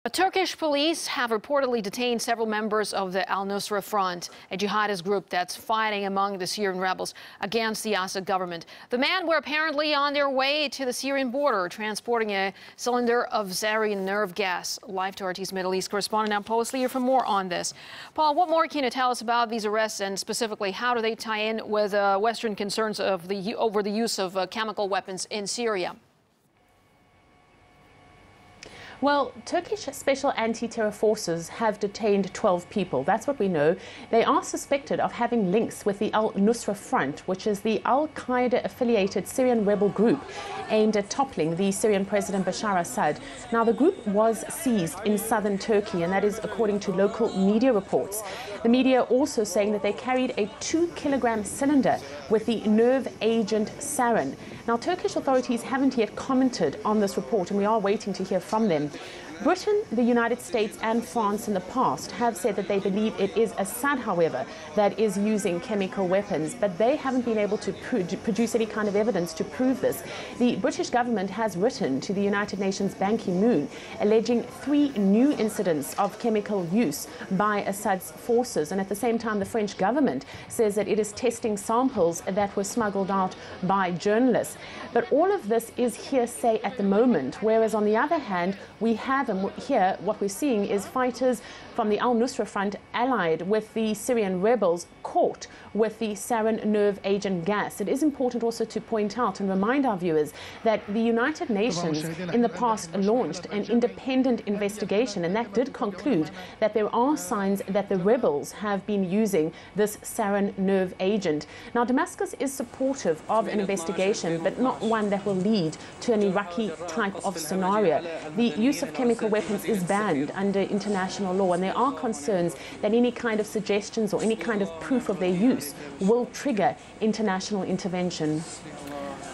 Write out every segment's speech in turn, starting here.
Turkish police have reportedly detained several members of the Al-Nusra Front, a jihadist group that's fighting among the Syrian rebels against the Assad government. The men were apparently on their way to the Syrian border, transporting a cylinder of Sarin nerve gas. Live to RT's Middle East correspondent now, Paul is here for more on this. Paul, what more can you tell us about these arrests, and specifically how do they tie in with Western concerns of over the use of chemical weapons in Syria? Well, Turkish special anti-terror forces have detained 12 people. That's what we know. They are suspected of having links with the Al-Nusra Front, which is the Al-Qaeda affiliated Syrian rebel group aimed at toppling the Syrian President Bashar Assad. Now, the group was seized in southern Turkey, and that is according to local media reports. The media also saying that they carried a 2-kilogram cylinder with the nerve agent Sarin. Now, Turkish authorities haven't yet commented on this report, and we are waiting to hear from them. Britain, the United States and France in the past have said that they believe it is Assad, however, that is using chemical weapons, but they haven't been able to produce any kind of evidence to prove this. The British government has written to the United Nations Ban Ki-moon alleging 3 new incidents of chemical use by Assad's forces, and at the same time the French government says that it is testing samples that were smuggled out by journalists. But all of this is hearsay at the moment, whereas on the other hand we have, and here what we're seeing is fighters from the Al-Nusra Front allied with the Syrian rebels caught with the sarin nerve agent gas. It is important also to point out and remind our viewers that the United Nations in the past launched an independent investigation, and that did conclude that there are signs that the rebels have been using this sarin nerve agent. Now, Damascus is supportive of an investigation, but not one that will lead to an Iraqi type of scenario. The use of chemical weapons is banned under international law, and there are concerns that any kind of suggestions or any kind of proof of their use will trigger international intervention.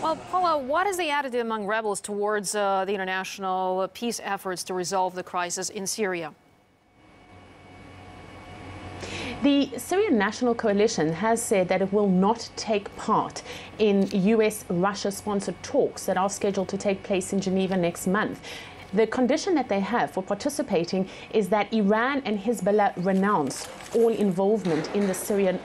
Well, Paula, what is the attitude among rebels towards the international peace efforts to resolve the crisis in Syria? The Syrian National Coalition has said that it will not take part in US-Russia-sponsored talks that are scheduled to take place in Geneva next month. The condition that they have for participating is that Iran and Hezbollah renounce all involvement in the Syrian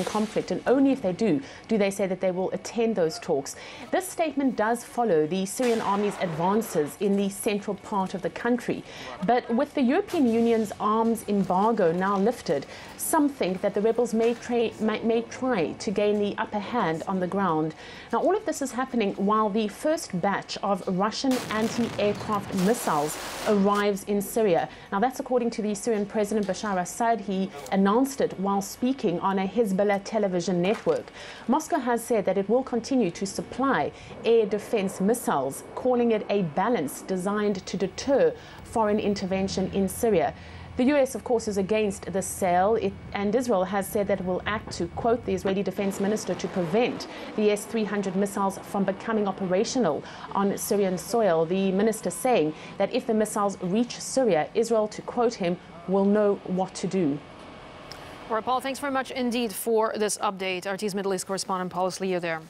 conflict, and only if they do they say that they will attend those talks. This statement does follow the Syrian army's advances in the central part of the country. But with the European Union's arms embargo now lifted, some think that the rebels may try to gain the upper hand on the ground. Now, all of this is happening while the first batch of Russian anti-aircraft missiles arrives in Syria. Now, that's according to the Syrian President Bashar Assad. He announced it while speaking on a Hezbollah television network. Moscow has said that it will continue to supply air defense missiles, calling it a balance designed to deter foreign intervention in Syria. The US, of course, is against the sale, and Israel has said that it will act to, quote the Israeli defense minister, to prevent the S-300 missiles from becoming operational on Syrian soil. The minister saying that if the missiles reach Syria, Israel, to quote him, will know what to do. All right, Paul, thanks very much indeed for this update. RT's Middle East correspondent Paul is there.